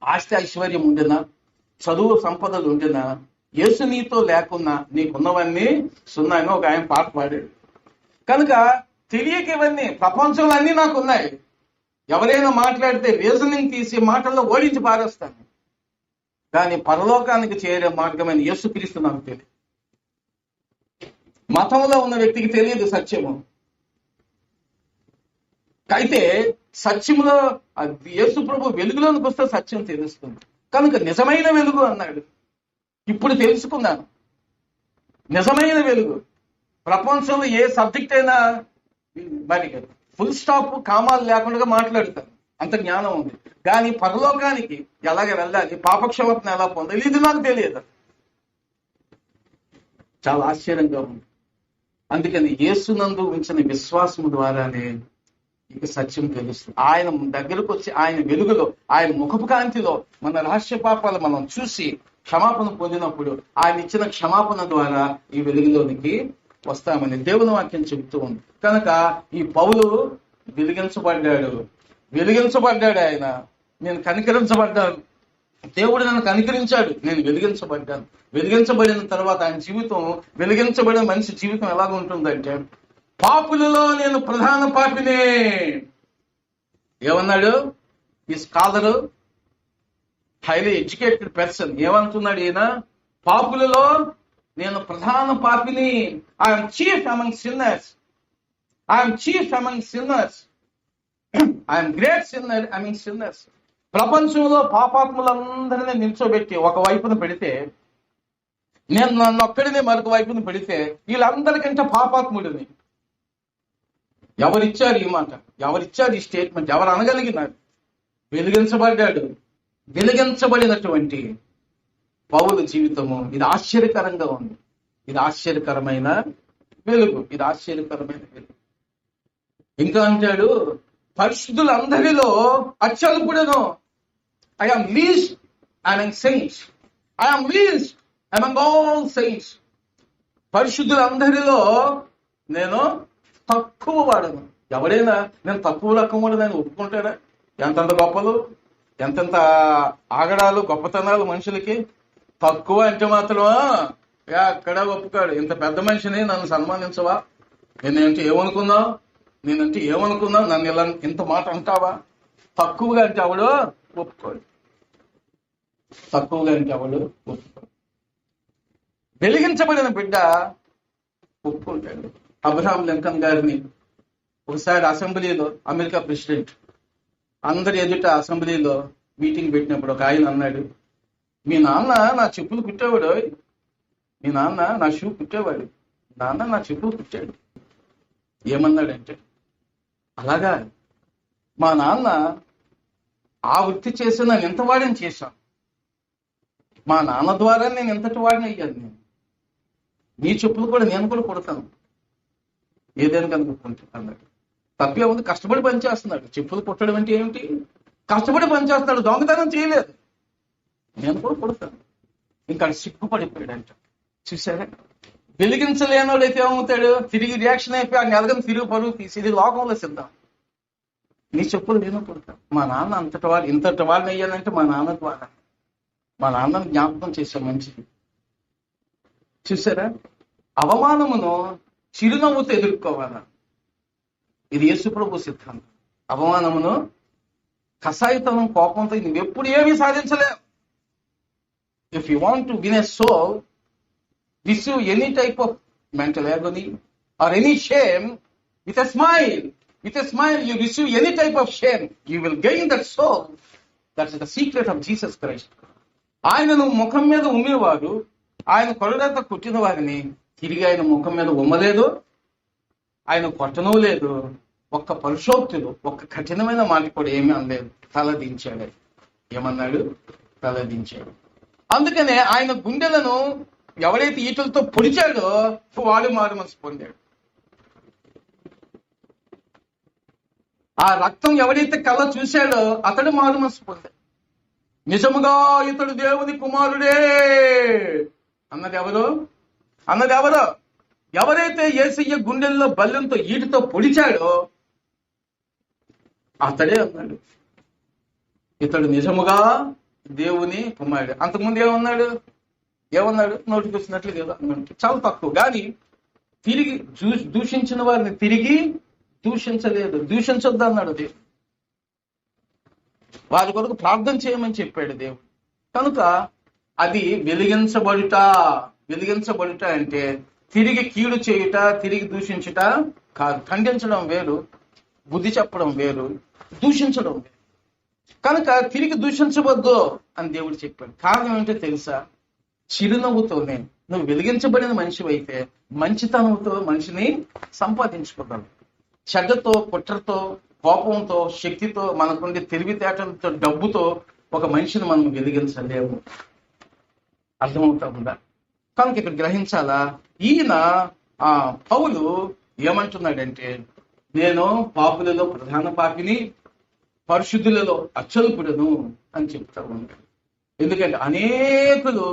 Speaker 1: ఆస్తి ఐశ్వర్యం ఉండినా, చదువు సంపదలు ఉండినా, యేసు నీతో లేకున్నా నీకున్నవన్నీ సున్నా అని ఒక ఆయన పాట పాడాడు. కనుక తెలియక ఇవన్నీ ప్రపంచంలో అన్నీ నాకు ఉన్నాయి. ఎవరైనా మాట్లాడితే రీజనింగ్ తీసి మాటల్లో ఓడించి పారేస్తాను. కానీ పరలోకానికి చేరే మార్గమైన యేసుక్రీస్తు నాకు తెలియదు. మతంలో ఉన్న వ్యక్తికి తెలియదు సత్యము. అయితే సత్యములో యేసు ప్రభు వెలుగులోనికి వస్తే సత్యం తెలుస్తుంది. కనుక నిజమైన వెలుగు అన్నాడు. ఇప్పుడు తెలుసుకున్నాను నిజమైన వెలుగు. ప్రపంచంలో ఏ సబ్జెక్ట్ అయినా మరి ఫుల్ స్టాప్ కామాలు లేకుండా మాట్లాడతాను, అంత జ్ఞానం ఉంది. కానీ పరలోకానికి ఎలాగ వెళ్ళాలి, పాపక్షమాపణ ఎలా పొందాలి, ఇది నాకు తెలియదు. చాలా ఆశ్చర్యంగా ఉంది. అందుకని యేసునందు ఉంచిన విశ్వాసము ద్వారానే ఇక సత్యం తెలుస్తుంది. ఆయన దగ్గరకు వచ్చి ఆయన వెలుగులో, ఆయన ముఖపు కాంతిలో మన రహస్య పాపాలు మనం చూసి క్షమాపణ పొందినప్పుడు ఆయన ఇచ్చిన క్షమాపణ ద్వారా ఈ వెలుగులోనికి వస్తామని దేవుని వాక్యం చెబుతూ ఉంది. కనుక ఈ పౌలు వెలిగించబడ్డాడు. ఆయన నేను కనికరించబడ్డాను, దేవుడు నన్ను కనికరించాడు, నేను వెలిగించబడ్డాను. వెలిగించబడిన తర్వాత ఆయన జీవితం, వెలిగించబడిన మనిషి జీవితం ఎలాగ ఉంటుందంటే, పాపులలో నేను ప్రధాన పాపినే. ఏమన్నాడు ఈ స్కాలరు, హైలీ ఎడ్యుకేటెడ్ పర్సన్, ఏమంటున్నాడు ఈయన? పాపులలో నేను ప్రధాన పాపిని. I'm chief among sinners. I'm great sinner among sinners. ప్రపంచంలో పాపాత్ములందరినీ నిల్చోబెట్టి ఒక వైపున పెడితే, నేను నన్ను ఒక్కడినే మరొక వైపున పెడితే, వీళ్ళందరికంటే పాపాత్ముడిని. ఎవరిచ్చారు ఈ మాట? ఎవరిచ్చారు ఈ స్టేట్మెంట్? ఎవరు అనగలిగినారు? వెలిగించబడినటువంటి పౌలు జీవితము ఇది ఆశ్చర్యకరంగా ఉంది. ఇది ఆశ్చర్యకరమైన వెలుగు. ఇంకా అంటాడు, పరిశుద్ధులందరిలో అత్యల్పుడను. I am least among saints. పరిశుద్ధులందరిలో నేను తక్కువ వాడను. ఎవడైనా నేను తక్కువ రకం వాడని ఒప్పుకుంటాడా? ఎంతంత గొప్పలు, ఎంతెంత ఆగడాలు, గొప్పతనాలు మనుషులకి. తక్కువ అంటే మాత్రమా ఎక్కడ ఒప్పుకాడు. ఇంత పెద్ద మనిషిని నన్ను సన్మానించవా? నేనంటే ఏమనుకున్నావు? నన్ను ఇలా ఇంత మాట అంటావా? తక్కువగా అంటే అవడు ఒప్పుకోడు. వెలిగించబడిన బిడ్డ ఒప్పుకుంటాడు. అబ్రహాం లింకన్ గారిని ఒకసారి అసెంబ్లీలో, అమెరికా ప్రెసిడెంట్, అందరి ఎదుట అసెంబ్లీలో మీటింగ్ పెట్టినప్పుడు ఒక ఆయన అన్నాడు, మీ నాన్న నా చెప్పులు కుట్టేవాడు, మీ నాన్న నా షూ కుట్టేవాడు, నాన్న నా చెప్పులు కుట్టాడు. ఏమన్నాడంటే, అలాగా మా నాన్న ఆ వృత్తి చేసి నన్ను ఎంత వాడిని చేశాను, మా నాన్న ద్వారా నేను ఎంతటి వాడిని అయ్యాను. నేను నీ చెప్పులు కూడా నేను కూడా కుడతాను, ఏదైనా కనుక్కుంటే అన్నాడు. తప్పే ఉంది, కష్టపడి పనిచేస్తున్నాడు. చెప్పులు కుట్టడం అంటే ఏమిటి? కష్టపడి పనిచేస్తున్నాడు, దొంగతనం చేయలేదు. నేను కూడా కుడతాను. ఇంకా సిగ్గుపడిపోయాడంట. చూసారా? వెలిగించలేనోడైతే ఏమవుతాడు? తిరిగి రియాక్షన్ అయిపోయి ఆ నెలగని తిరిగి పరుగు తీసి, ఇది లోకంలో సిద్ధం. నీ చెప్పులు నేను కుడతాను. మా నాన్న ఇంతటి వాడిని అయ్యానంటే మా నాన్న ద్వారా. మా నాన్నను జ్ఞాపకం చేసే మంచిది. చూసారా? అవమానమును చిరునవ్వుతో ఎదుర్కోవాలా. ఇది యేసు ప్రభు సిద్ధాంతం. అవమానమును, కసాయితనం, కోపంతో నువ్వెప్పుడు ఏమీ సాధించలేవు. If you want to win a soul, receive any type of mental agony or any shame, with a smile you receive any type of shame, you will gain that soul. That's the secret of Jesus Christ. ఆయనను ముఖం మీద ఉమ్మేవాడు, ఆయన కొరడంతా కొట్టిన వారిని తిరిగి ఆయన ముఖం మీద ఉమ్మలేదు, ఆయన కొట్టనూ లేదు. ఒక్క పరుషోక్తులు, ఒక్క కఠినమైన మాట కూడా ఏమీ అనలేదు. తలదించాడు. ఏమన్నాడు? తలదించాడు. అందుకనే ఆయన గుండెలను ఎవరైతే ఈటలతో పొడిచాడో వాడు మారు మనసు పొందాడు. ఆ రక్తం ఎవరైతే కళ్ళ చూశాడో అతడు మారు మనసు పొందాడు. నిజముగా ఇతడు దేవుని కుమారుడే అన్నది ఎవరు? ఎవరైతే యేసయ్య గుండెల్లో బల్లెంతో ఈటితో పొడిచాడో అతడే అన్నాడు, ఇతడు నిజముగా దేవుని కుమారుడు. అంతకుముందు ఏమన్నాడు? నోటికి వచ్చినట్లు కదా అన్నాడు. చాలా తక్కువ. కానీ తిరిగి దూషించిన వారిని తిరిగి దూషించలేదు. దూషించొద్దు అన్నాడు దేవుడు. వారి కొరకు ప్రార్థన చేయమని చెప్పాడు దేవుడు. కనుక అది వెలిగించబడుట అంటే తిరిగి కీడు చేయుట, తిరిగి దూషించుట కాదు. ఖండించడం వేరు, బుద్ధి చెప్పడం వేరు, దూషించడం వేరు. కనుక తిరిగి దూషించవద్దు అని దేవుడు చెప్పాడు. కారణం ఏంటో తెలుసా? చిరునవ్వుతోనే నువ్వు వెలిగించబడిన మనిషి అయితే మంచితనంతో మనిషిని సంపాదించుకోగలవు. చెడ్డతో, కుట్రతో, కోపంతో, శక్తితో, మనకుండే తెలివితేటలతో, డబ్బుతో ఒక మనిషిని మనం వెలిగించలేము. అర్థమవుతా ఉందా? కనుక ఇక్కడ గ్రహించాలా? ఈయన పౌలు ఏమంటున్నాడంటే, నేను పాపులలో ప్రధాన పాపిని, పరిశుద్ధులలో అత్యల్పుడను అని చెప్తా ఉన్నాడు. ఎందుకంటే అనేకులు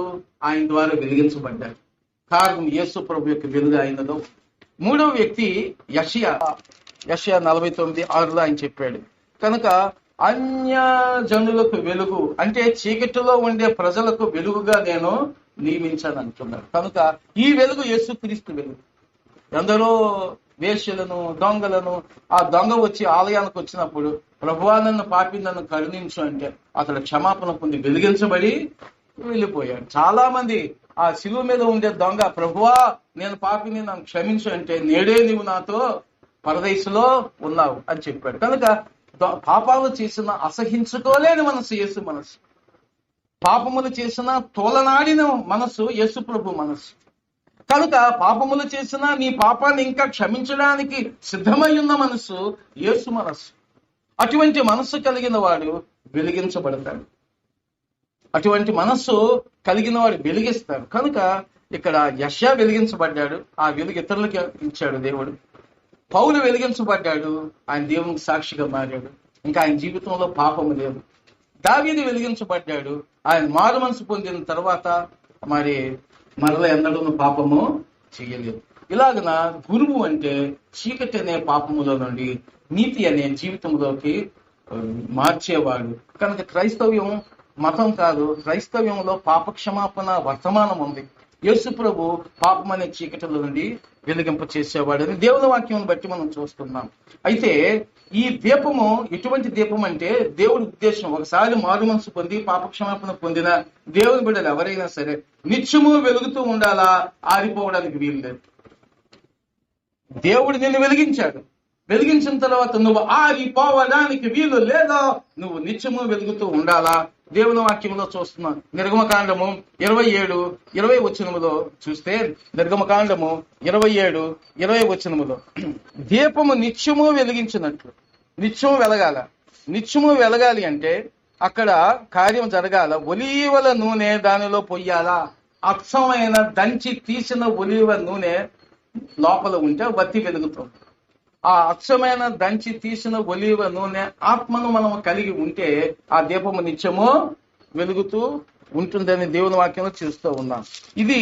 Speaker 1: ఆయన ద్వారా వెలిగించబడ్డారు. కారణం యేసు ప్రభు యొక్క వెలుగు ఆయనలో. మూడవ వ్యక్తి యెషయా 49:6 ఆయన చెప్పాడు. కనుక అన్య జనులకు వెలుగు అంటే చీకటిలో ఉండే ప్రజలకు వెలుగుగా నేను నియమించాను అంటున్నాడు. కనుక ఈ వెలుగు యేసుక్రీస్తు వెలుగు. ఎందరో వేశ్యలను, దొంగలను, ఆ దొంగ వచ్చి ఆలయానికి వచ్చినప్పుడు ప్రభువా నన్ను పాపిని నన్ను కరుణించు అంటే అతడు క్షమాపణ పొంది వెలిగించబడి వెళ్ళిపోయాడు. చాలా మంది ఆ శిలువ మీద ఉండే దొంగ ప్రభువా నేను పాపిని నన్ను క్షమించు అంటే నేడే నీవు నాతో పరదేశంలో ఉన్నావు అని చెప్పాడు. కనుక పాపాలు చేసిన అసహించుకోలేని మనసు యేసు మనసు, పాపములు చేసిన తోలనాడిన మనసు యేసు ప్రభు మనసు. కనుక పాపములు చేసిన నీ పాపాన్ని ఇంకా క్షమించడానికి సిద్ధమై ఉన్న మనసు యేసు మనసు. అటువంటి మనస్సు కలిగిన వాడు వెలిగించబడతాడు. అటువంటి మనస్సు కలిగిన వాడు వెలిగిస్తాడు. కనుక ఇక్కడ యెషయా వెలిగించబడ్డాడు, ఆ వెలుగు ఇతరులకి ఇచ్చాడు దేవుడు. పౌలు వెలిగించబడ్డాడు, ఆయన దేవునికి సాక్షిగా మారాడు. ఇంకా ఆయన జీవితంలో పాపము లేదు. దావీదు వెలిగించబడ్డాడు, ఆయన మారు మనసు పొందిన తర్వాత మరల ఎన్నడూ పాపము చేయలేదు. ఇలాగన గురువు అంటే చీకటి అనే పాపములో నుండి నీతి అనే జీవితంలోకి మార్చేవాడు. కనుక క్రైస్తవ్యం మతం కాదు, క్రైస్తవ్యంలో పాప క్షమాపణ వర్తమానం ఉంది. యేసు ప్రభు పాపం అనే చీకటిలో నుండి వెలిగింప చేసేవాడని దేవుని వాక్యం బట్టి మనం చూస్తున్నాం. అయితే ఈ దీపము ఎటువంటి దీపం అంటే దేవుడి ఉద్దేశం, ఒకసారి మారు మనసు పొంది పాప క్షమాపణ పొందిన దేవుని బిడ్డలు ఎవరైనా సరే నిత్యము వెలుగుతూ ఉండాలా, ఆరిపోవడానికి వీలు లేదు. దేవుడు నిన్ను వెలిగించాడు, వెలిగించిన తర్వాత నువ్వు ఆరిపోవడానికి వీలు లేదా, నువ్వు నిత్యము వెలుగుతూ ఉండాలా. దేవుని వాక్యంలో చూస్తున్నాం. నిర్గమకాండము 27:20 చూస్తే, నిర్గమకాండము 27:20 దీపము నిత్యము వెలిగించినట్లు, నిత్యము వెలగాల. నిత్యము వెలగాలి అంటే అక్కడ కార్యం జరగాల. ఒలీవల నూనె దానిలో పొయ్యాలా. అచ్చమైన దంచి తీసిన ఒలీవ నూనె లోపల ఉంటే వత్తి వెలుగుతుంది. ఆ అచ్చమైన దంచి తీసిన ఒలీవ నూనె ఆత్మను మనం కలిగి ఉంటే ఆ దీపము నిత్యము వెలుగుతూ ఉంటుందని దేవుని వాక్యంలో చూస్తూ ఉన్నాం. ఇది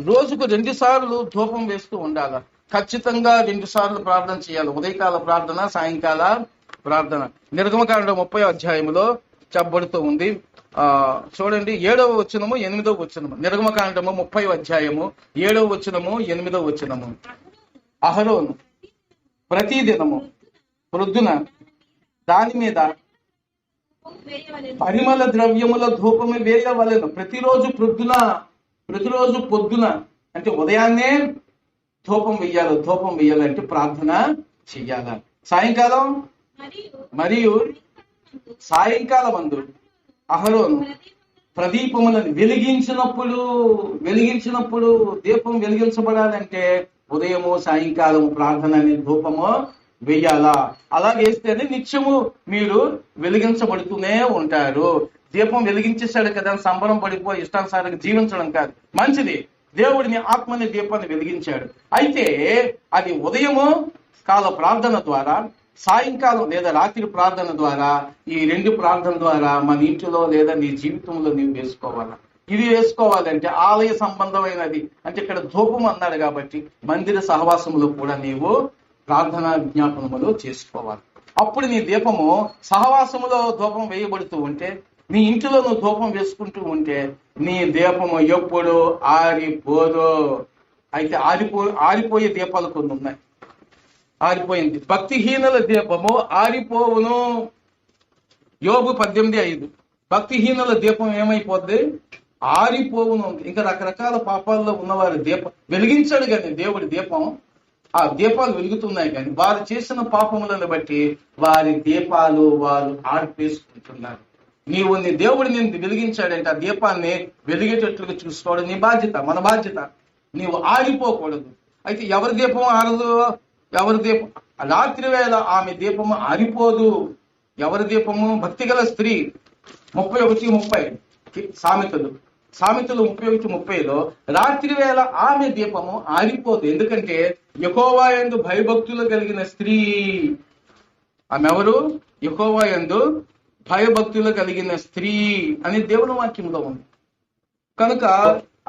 Speaker 1: రోజుకు 2 సార్లు ధూపం వేస్తూ ఉండాలి. ఖచ్చితంగా 2 సార్లు ప్రార్థన చేయాలి. ఉదయకాల ప్రార్థన, సాయంకాల ప్రార్థన. నిర్గమకాండం 30వ అధ్యాయంలో చెప్పబడుతూ ఉంది. చూడండి 7వ వచనము 8వ వచనము. నిర్గమకాండము 30వ అధ్యాయము 7వ వచనము 8వ వచనము. అహరోను ప్రతిదినము ప్రొద్దున దాని మీద పరిమళ ద్రవ్యముల ధూపము వేయవలెను. ప్రతిరోజు పొద్దున అంటే ఉదయాన్నే ధూపం వెయ్యాలంటే ప్రార్థన చెయ్యాల. సాయంకాలం మరియు సాయంకాలం అందు అహరోను ప్రదీపములను వెలిగించినప్పుడు దీపం వెలిగించబడాలంటే ఉదయము సాయంకాలం ప్రార్థన అనే ధూపము వెయ్యాలా. అలా వేస్తేనే నిత్యము మీరు వెలిగించబడుతూనే ఉంటారు. దీపం వెలిగించేశాడు కదా సంబరం పడిపోయి ఇష్టానుసారంగా జీవించడం కాదు, మంచిది. దేవుడిని ఆత్మని దీపాన్ని వెలిగించాడు. అయితే అది ఉదయము కాల ప్రార్థన ద్వారా, సాయంకాలం లేదా రాత్రి ప్రార్థన ద్వారా, ఈ 2 ప్రార్థన ద్వారా మన ఇంటిలో లేదా నీ జీవితంలో నీవు వేసుకోవాలా. ఇది వేసుకోవాలంటే ఆలయ సంబంధమైనది, అంటే ఇక్కడ ధూపం అన్నాడు కాబట్టి మందిర సహవాసములో కూడా నీవు ప్రార్థనా విజ్ఞాపనములు చేసుకోవాలి. అప్పుడు నీ దీపము సహవాసములో ధూపం వేయబడుతూ ఉంటే, నీ ఇంటిలో నువ్వు ధూపం వేసుకుంటూ ఉంటే నీ దీపము ఎప్పుడు ఆరిపోదు. అయితే ఆరిపోయే దీపాలు కొన్ని ఉన్నాయి. ఆరిపోయింది. భక్తిహీనుల దీపము ఆరిపోవును. యోబు 18:5. భక్తిహీనుల దీపం ఏమైపోద్ది? ఆరిపోవును. ఇంకా రకరకాల పాపాల్లో ఉన్నవారి దీపం వెలిగించాడు కానీ దేవుడి దీపం, ఆ దీపాలు వెలుగుతున్నాయి కానీ వారు చేసిన పాపములను బట్టి వారి దీపాలు వారు ఆర్పేసుకుంటున్నారు. నీవు నీ దేవుడు నిన్ను వెలిగించాడంటే ఆ దీపాన్ని వెలిగేటట్లుగా చూసుకోవడం నీ బాధ్యత, మన బాధ్యత. నీవు ఆరిపోకూడదు. అయితే ఎవరి దీపం ఆరదు? ఎవరి దీపం రాత్రి వేళ ఆమె దీపము ఆరిపోదు. ఎవరి దీపము? భక్తిగల స్త్రీ. 31:30 సామెతలు 31:30లో రాత్రి వేళ ఆమె దీపము ఆరిపోదు. ఎందుకంటే యెహోవా యందు భయభక్తులు కలిగిన స్త్రీ. ఆమె ఎవరు? యెహోవా యందు భయభక్తులు కలిగిన స్త్రీ అని దేవుని వాక్యంలో ఉంది కనుక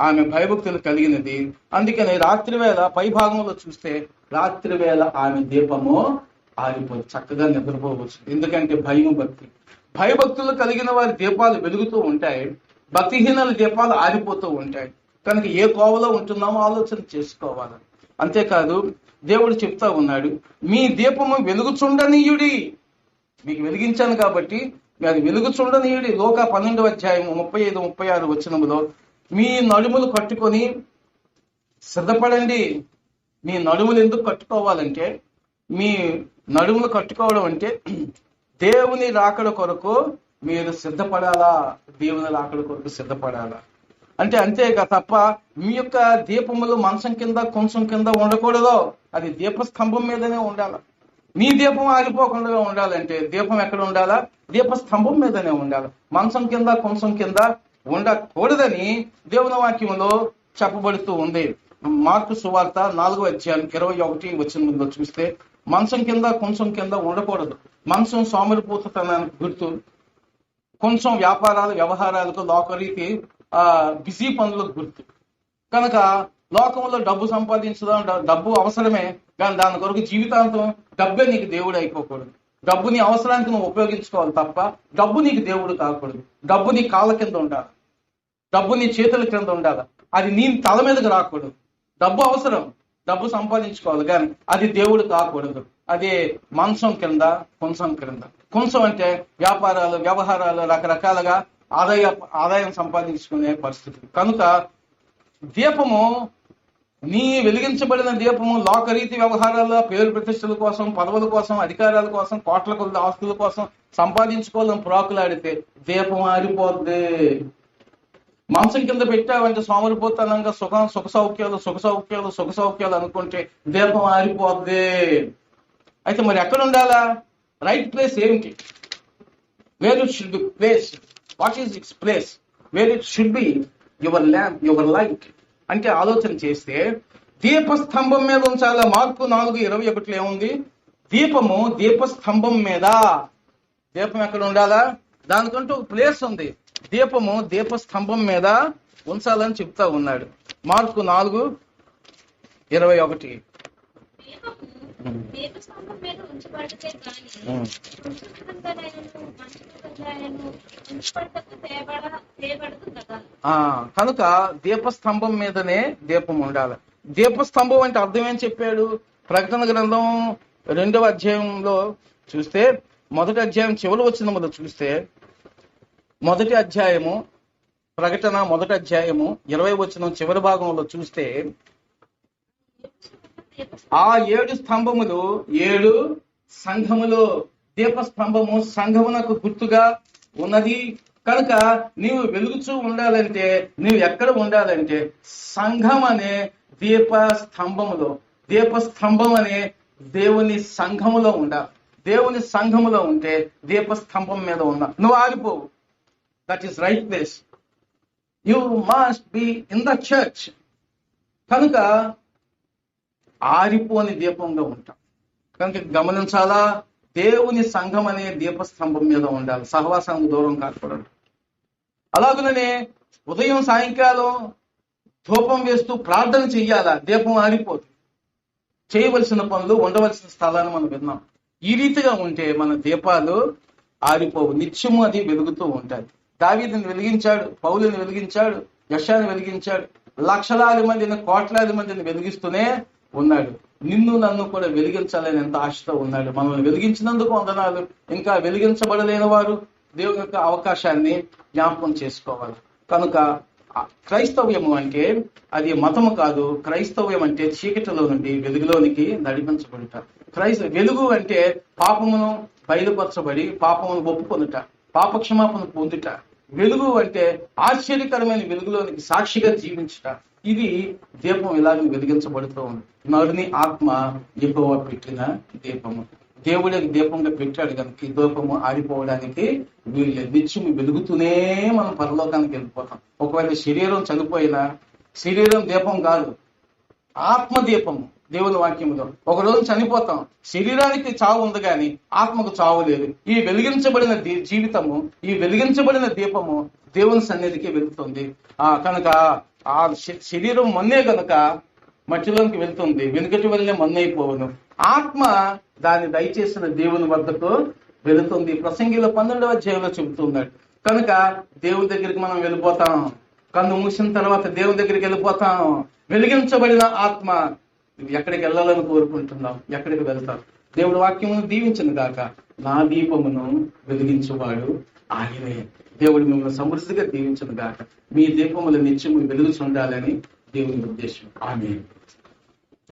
Speaker 1: ఆమె భయభక్తులు కలిగినది. అందుకని రాత్రి వేళ పై భాగంలో చూస్తే రాత్రి వేళ ఆమె దీపము ఆరిపోదు, చక్కగా నిద్రపోవచ్చు. ఎందుకంటే భయభక్తులు కలిగిన వారి దీపాలు వెలుగుతూ ఉంటాయి, భక్తిహీనుల దీపాలు ఆరిపోతూ ఉంటాయి. కనుక ఏ కోవలో ఉంటున్నామో ఆలోచన చేసుకోవాలి. అంతేకాదు దేవుడు చెప్తా ఉన్నాడు, మీ దీపము వెలుగుచుండనీయుడి. మీకు వెలిగించాను కాబట్టి అది వెలుగుచుండనీయుడి. లోక 12:35-36 వచనములో మీ నడుములు కట్టుకొని సిద్ధపడండి. మీ నడుములు ఎందుకు కట్టుకోవాలంటే, మీ నడుములు కట్టుకోవడం అంటే దేవుని రాకడ కొరకు మీరు సిద్ధపడాలా. దేవుని రాకడ కొరకు సిద్ధపడాలా అంటే అంతేగా తప్ప మీ యొక్క దీపములు మంచం కింద కొంచెం కింద ఉండకూడదు. అది దీపస్తంభం మీదనే ఉండాలి. నీ దీపం ఆగిపోకుండా ఉండాలంటే దీపం ఎక్కడ ఉండాలా? దీపస్తంభం మీదనే ఉండాలి. మంచం కింద కొంచెం కింద ఉండకూడదని దేవుని వాక్యంలో చెప్పబడుతూ ఉంది. మార్కు సువార్త 4:21 వచనంలో చూస్తే మంచం కింద కొంచెం కింద ఉండకూడదు. మంచం సోమరిపోతనానికి గుర్తు, కొంచెం వ్యవహారాలకు లోకరీతి బిజీ పనులకు గుర్తు. కనుక లోకంలో డబ్బు సంపాదించడం, డబ్బు అవసరమే కానీ దాని కొరకు జీవితాంతం డబ్బే నీకు దేవుడు అయిపోకూడదు. డబ్బు నీ అవసరానికి నువ్వు ఉపయోగించుకోవాలి తప్ప డబ్బు నీకు దేవుడు కాకూడదు. డబ్బు నీ కాళ్ళ కింద ఉండాలి, డబ్బు నీ చేతుల కింద ఉండాలి, అది నీ తల మీదకి రాకూడదు. డబ్బు అవసరం, డబ్బు సంపాదించుకోవాలి కానీ అది దేవుడు కాకూడదు. అదే మంచం కింద కొంచెం కింద. కొంచెం అంటే వ్యాపారాలు వ్యవహారాలు రకరకాలుగా ఆదాయం సంపాదించుకునే పరిస్థితి. కనుక దీపము, నీ వెలిగించబడిన దీపము లోకరీతి వ్యవహారాల్లో పేరు ప్రతిష్టల కోసం, పదవుల కోసం, అధికారాల కోసం, కోట్ల కొద్ది ఆస్తుల కోసం సంపాదించుకోవాలని ప్రాకులాడితే దీపం ఆరిపోద్ది. మంచం కింద పెట్టావంటే సోమరిపోతానంగా సుఖ సౌఖ్యాలు అనుకుంటే దీపం ఆరిపోద్ది. అయితే మరి ఎక్కడ ఉండాలా? రైట్ ప్లేస్ ఏమిటి? Where it should be place. What is its place? Where it should be your lamp, your light అంటే ఆలోచన చేస్తే దీపస్తంభం మీద ఉంచాల. మార్కు 4:21 ఏముంది? దీపము దీపస్తంభం మీద. దీపం ఎక్కడ ఉండాలా? దానికంటూ ఒక ప్లేస్ ఉంది. దీపము దీపస్తంభం మీద ఉంచాలని చెప్తా ఉన్నాడు. మార్కు 4:21. కనుక దీపస్తంభం మీదనే దీపం ఉండాలి. దీపస్తంభం అంటే అర్థం ఏం చెప్పాడు? ప్రకటన గ్రంథం 2వ అధ్యాయంలో చూస్తే, 1వ అధ్యాయం చివరి వచనములో చూస్తే, 1వ అధ్యాయము ప్రకటన 1వ అధ్యాయము 20వ వచనం చివరి భాగంలో చూస్తే ఆ 7 స్తంభములు 7 సంఘములు. దీపస్తంభము సంఘమునకు గుర్తుగా ఉన్నది కనుక నీవు వెలుగుచూ ఉండాలంటే నీవు ఎక్కడ ఉండాలంటే సంఘం అనే దీపస్తంభములో, దీపస్తంభం అనే దేవుని సంఘములో ఉండాలి. దేవుని సంఘములో ఉంటే దీపస్తంభం మీద ఉన్నా నువ్వు ఆగిపోవు. That is right place. You must be in the church. కనుక ఆరిపోని దీపంగా ఉంటాం. కనుక గమనించాలా, దేవుని సంఘం అనే దీపస్తంభం మీద ఉండాలి, సహవాసానికి దూరం కాకూడదు. అలాగనే ఉదయం సాయంకాలం ధూపం వేస్తూ ప్రార్థన చెయ్యాలా, దీపం ఆరిపోదు. చేయవలసిన పనులు, ఉండవలసిన స్థలాన్ని మనం విన్నాం. ఈ రీతిగా ఉంటే మన దీపాలు ఆరిపోవు, నిత్యము అది వెలుగుతూ ఉంటాయి. దావీదుని వెలిగించాడు, పౌలుని వెలిగించాడు, యెషయాని వెలిగించాడు, లక్షలాది మందిని, కోట్లాది మందిని వెలిగిస్తూనే ఉన్నాడు. నిన్ను నన్ను కూడా వెలిగించాలని ఎంత ఆశతో ఉన్నాడు. మనల్ని వెలిగించినందుకు వందనాలు. ఇంకా వెలిగించబడలేని వారు దేవుని యొక్క అవకాశాన్ని జ్ఞాపకం చేసుకోవాలి. కనుక క్రైస్తవ్యము అంటే అది మతము కాదు. క్రైస్తవ్యం అంటే చీకటిలో నుండి వెలుగులోనికి నడిపించబడుట. వెలుగు అంటే పాపమును బయలుపరచబడి పాపమును ఒప్పుకొనుట, పాపక్షమాపణ పొందుట. వెలుగు అంటే ఆశ్చర్యకరమైన వెలుగులోనికి సాక్షిగా జీవించుట. ఇది దీపం ఇలాగ వెలిగించబడుతూ ఉంది. నరుని ఆత్మ యెహోవా పెట్టిన దీపము. దేవుడికి దీపంగా పెట్టాడు కనుక ఈ దీపము ఆరిపోవడానికి వీళ్ళు నిత్యము వెలుగుతూనే మనం పరలోకానికి వెళ్ళిపోతాం. ఒకవేళ శరీరం చనిపోయినా, శరీరం దీపం కాదు, ఆత్మ దీపము. దేవుని వాక్యములో ఒకరోజు చనిపోతాం, శరీరానికి చావు ఉంది కానీ ఆత్మకు చావు లేదు. ఈ వెలిగించబడిన జీవితము, ఈ వెలిగించబడిన దీపము దేవుని సన్నిధికి వెళుతుంది. కనుక ఆ శరీరం మొన్నే కనుక మట్టిలోనికి వెళ్తుంది, వెనుకటి వెళ్ళే మొన్నైపోవును. ఆత్మ దాన్ని దయచేసిన దేవుని వద్దకు వెళుతుంది. ప్రసంగిలో 12వ అధ్యాయంలో చెబుతున్నాడు. కనుక దేవుని దగ్గరికి మనం వెళ్ళిపోతాం. కన్ను మూసిన తర్వాత దేవుని దగ్గరికి వెళ్ళిపోతాం. వెలిగించబడిన ఆత్మ ఎక్కడికి వెళ్ళాలని కోరుకుంటున్నాం, ఎక్కడికి వెళ్తాం. దేవుడి వాక్యమును దీవించను గాక. నా దీపమును వెలిగించువాడు ఆయనే. దేవుడు మిమ్మల్ని సమృద్ధిగా దీవించను గాక. మీ దీపములు నిత్యము వెలుగుచుండాలని దేవుని ఉద్దేశం. ఆమేన్.